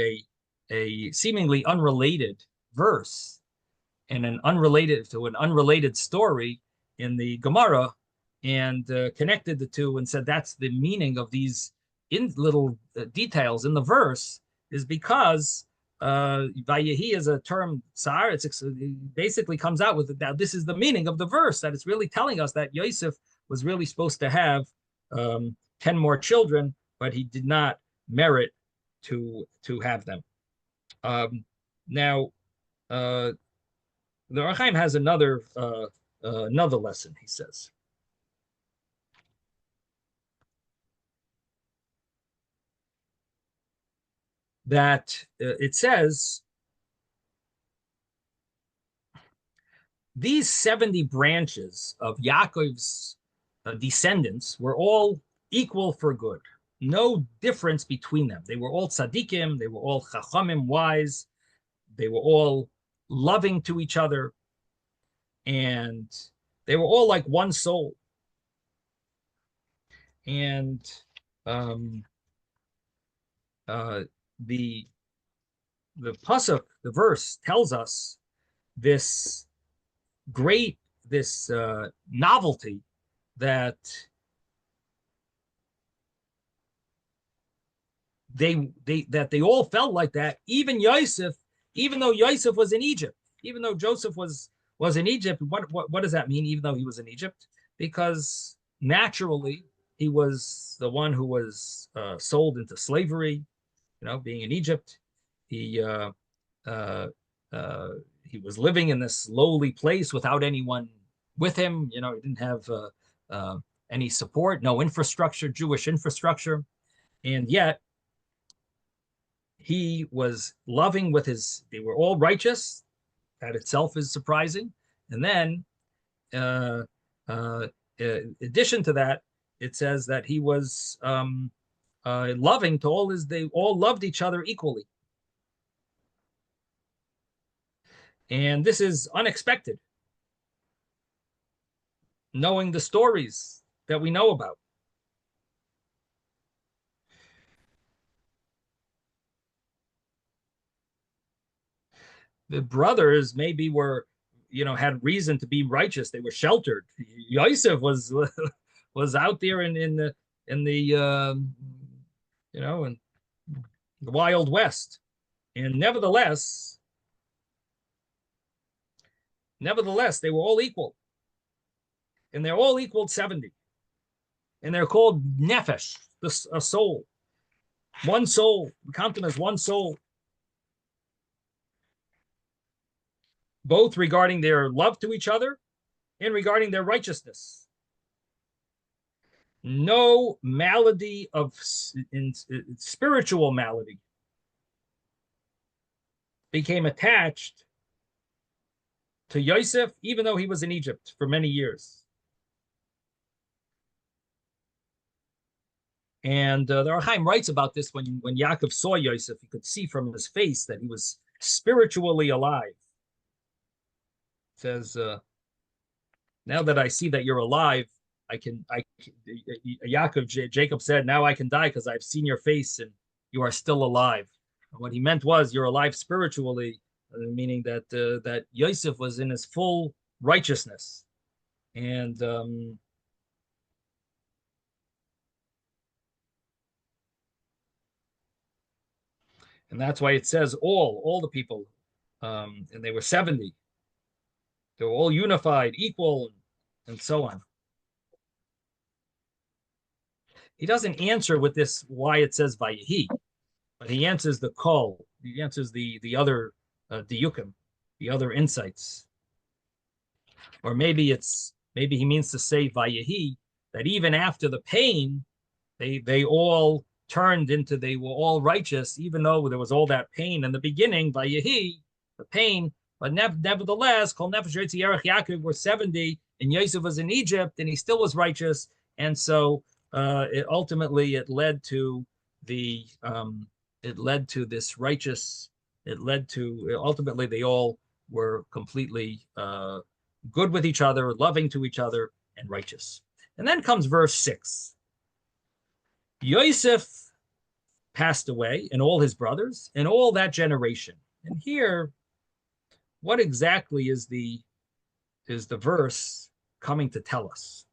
[SPEAKER 1] a seemingly unrelated verse and an unrelated story in the Gemara, and connected the two and said that's the meaning of these little details in the verse, is because Vayehi is a term tsar. It basically comes out with that this is the meaning of the verse, that it's really telling us that Yosef was really supposed to have 10 more children, but he did not merit to have them. Now, the Ohr Hachaim has another lesson, he says. That it says these 70 branches of Yaakov's descendants were all equal for good. No difference between them. They were all tzaddikim. They were all chachamim, wise. They were all loving to each other. And they were all like one soul. And the pasuk, the verse, tells us this novelty that they all felt like that. Even Yosef, even though Yosef was in Egypt, even though Joseph was in Egypt, what does that mean? Even though he was in Egypt, because naturally he was the one who was sold into slavery. Being in Egypt, he was living in this lowly place without anyone with him. He didn't have any support, no infrastructure, Jewish infrastructure, and yet he was loving with they were all righteous. That itself is surprising. And then, in addition to that, it says that he was loving to they all loved each other equally. And this is unexpected, knowing the stories that we know about. The brothers maybe had reason to be righteous. They were sheltered. Yosef was out there in the in the Wild West, and nevertheless, Nevertheless, they were all equal. And they're all equal 70. And they're called nefesh, a soul. One soul. We count them as one soul. Both regarding their love to each other and regarding their righteousness. No malady of spiritual malady became attached to Yosef, even though he was in Egypt for many years. And the Ohr Hachaim writes about this when Yaakov saw Yosef, you could see from his face that he was spiritually alive. It says, now that I see that you're alive, Jacob said, now I can die because I've seen your face and you are still alive. And what he meant was you're alive spiritually, meaning that that Yosef was in his full righteousness. And that's why it says all the people, and they were 70. They were all unified, equal, and so on. He doesn't answer with this why it says Vayehi, but he answers the call. He answers the other diyukim, the other insights. Or maybe he means to say Vayehi, that even after the pain, they all turned into, they were all righteous, even though there was all that pain in the beginning, Vayehi, the pain. But nevertheless, Kol Nefesh Yotzi Yerech Yaakov were 70, and Yosef was in Egypt, and he still was righteous. And so ultimately it led to this righteous. It led to ultimately they all were completely good with each other, loving to each other, and righteous. And then comes verse 6. Yosef passed away, and all his brothers, and all that generation. And here, what exactly is the verse coming to tell us?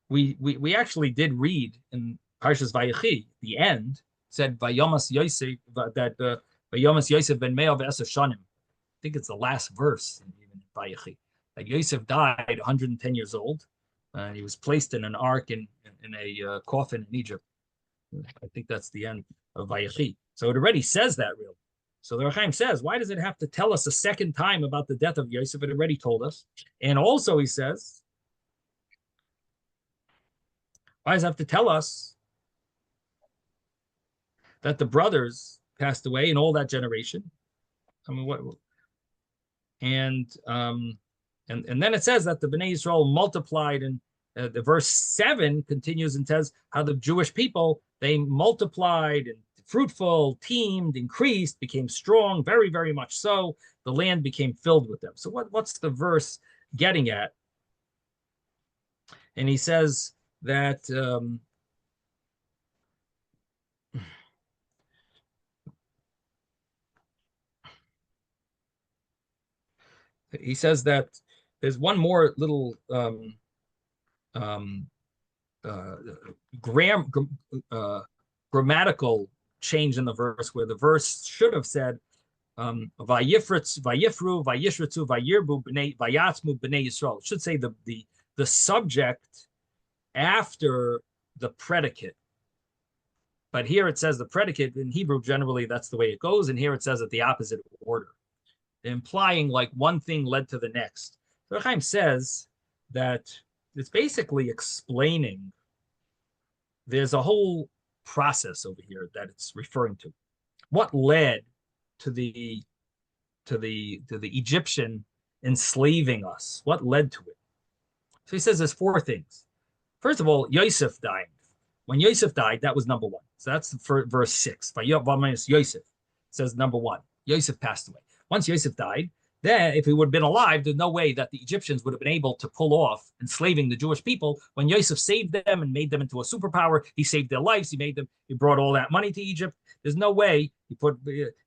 [SPEAKER 1] We actually did read in Parshas Vayechi, the end said Vayomas Yosef, that Vayomas Yosef ben Me'ah ve'esar shanim. I think it's the last verse in Vayechi. That Yosef died 110 years old. He was placed in an ark in a coffin in Egypt. I think that's the end of Vayechi. So it already says that, really. So the Ohr Hachaim says, why does it have to tell us a second time about the death of Yosef? It already told us. And also he says, why does it have to tell us that the brothers passed away in all that generation? I mean, what? And then it says that the Bnei Yisrael multiplied, and the verse 7 continues and says how the Jewish people, they multiplied and fruitful, teamed, increased, became strong, very, very much so. The land became filled with them. So what's the verse getting at? And he says that he says that there's one more little grammatical change in the verse, where the verse should have said vayifru, vayishritzu, vayirbu, vayatzmu b'nei Yisrael. It should say the subject after the predicate. But here it says the predicate. In Hebrew, generally, that's the way it goes. And here it says it the opposite order, implying like one thing led to the next. So Ohr Hachaim says that it's basically explaining there's a whole process over here that it's referring to. What led to the Egyptian enslaving us? What led to it? So he says there's 4 things. First of all, Yosef died. When Yosef died, that was number 1. So that's for verse 6. Yosef says number 1. Yosef passed away. Once Yosef died, then if he would have been alive, there's no way that the Egyptians would have been able to pull off enslaving the Jewish people. When Yosef saved them and made them into a superpower, he saved their lives. He brought all that money to Egypt. There's no way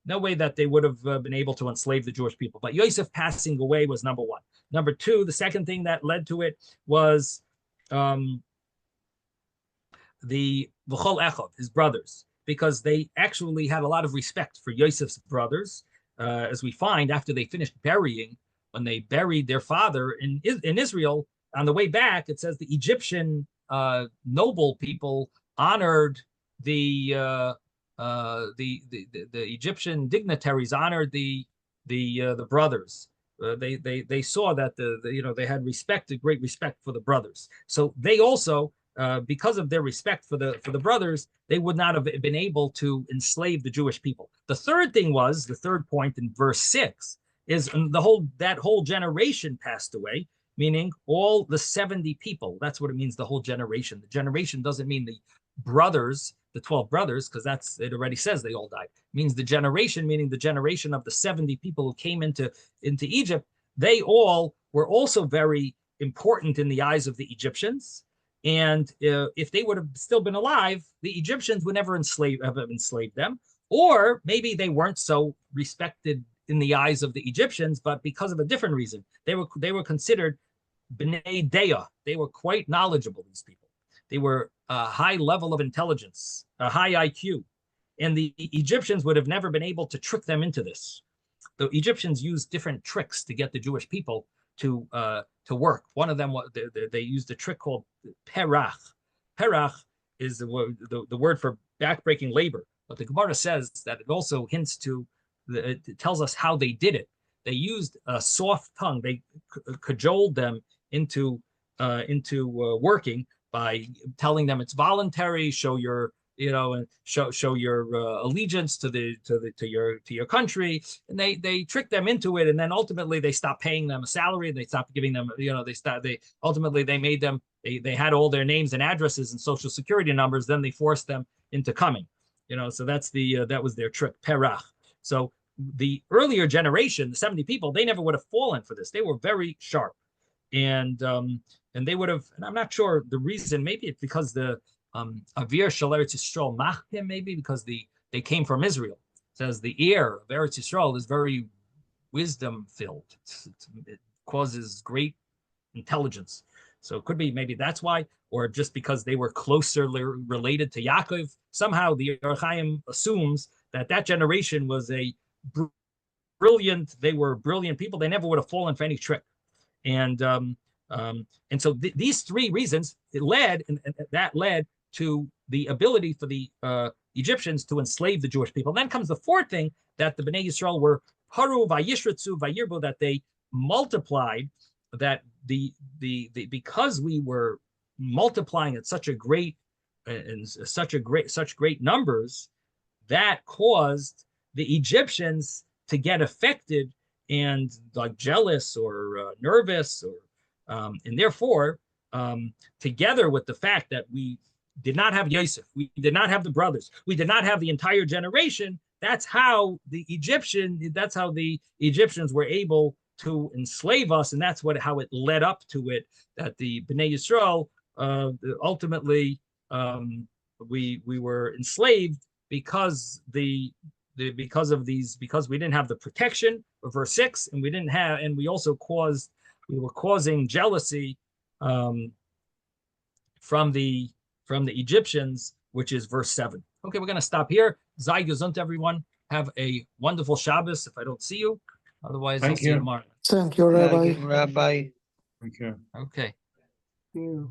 [SPEAKER 1] no way that they would have been able to enslave the Jewish people. But Yosef passing away was number 1. Number 2, the second thing that led to it was the V'chol Echad, his brothers, because they actually had a lot of respect for Yosef's brothers, as we find after they finished burying, when they buried their father in Israel. On the way back, it says the Egyptian noble people honored the Egyptian dignitaries honored the brothers. They saw that they had great respect for the brothers. So they also, because of their respect for the brothers, they would not have been able to enslave the Jewish people. The third point in verse 6 is that whole generation passed away, meaning all the 70 people. That's what it means, the whole generation. The generation doesn't mean the brothers, the 12 brothers, because it already says they all died. It means the generation, meaning the generation of the 70 people who came into Egypt. They all were also very important in the eyes of the Egyptians. And if they would have still been alive, the Egyptians would never have enslaved them. Or maybe they weren't so respected in the eyes of the Egyptians, but because of a different reason. They were considered B'nai Deah. They were quite knowledgeable, these people. They were a high level of intelligence, a high IQ. And the Egyptians would have never been able to trick them into this. The Egyptians used different tricks to get the Jewish people to work. One of them, they used a trick called perach. Perach is the word for backbreaking labor. But the Gemara says that it also hints to, it tells us how they did it. They used a soft tongue. They cajoled them into working by telling them it's voluntary. Show your allegiance to your country, and they tricked them into it. And then ultimately they stopped paying them a salary. They stopped giving them, they made them. They had all their names and addresses and social security numbers. Then they forced them into coming. So that was their trick, perach. So the earlier generation, the 70 people, they never would have fallen for this. They were very sharp, and they would have. And I'm not sure the reason. Maybe it's because the Avir Shel Eretz Yisrael Machpim, maybe because they came from Israel. It says the ear of Eretz Yisrael is very wisdom filled. It causes great intelligence. So it could be maybe that's why, or just because they were closer related to Yaakov. Somehow the Ohr Hachaim assumes that generation was they were brilliant people. They never would have fallen for any trick. And so these three reasons, that led to the ability for the Egyptians to enslave the Jewish people. Then comes the fourth thing, that the Bnei Yisrael were paru vayishratzu vayirbu, that they multiplied, that because we were multiplying at such great numbers, that caused the Egyptians to get affected and like jealous or nervous, or and therefore, together with the fact that we did not have Yosef, we did not have the brothers, we did not have the entire generation. That's how the Egyptians were able to enslave us, and that's how it led up to it, that the Bnei Yisrael ultimately we were enslaved because because we didn't have the protection of verse 6, and we also were causing jealousy from the Egyptians, which is verse 7. Okay, we're going to stop here. Sei gesund, everyone. Have a wonderful Shabbos if I don't see you. Otherwise, I'll see you tomorrow.
[SPEAKER 2] Thank you, Rabbi.
[SPEAKER 3] Rabbi.
[SPEAKER 4] Thank you.
[SPEAKER 1] Okay.
[SPEAKER 3] Yeah.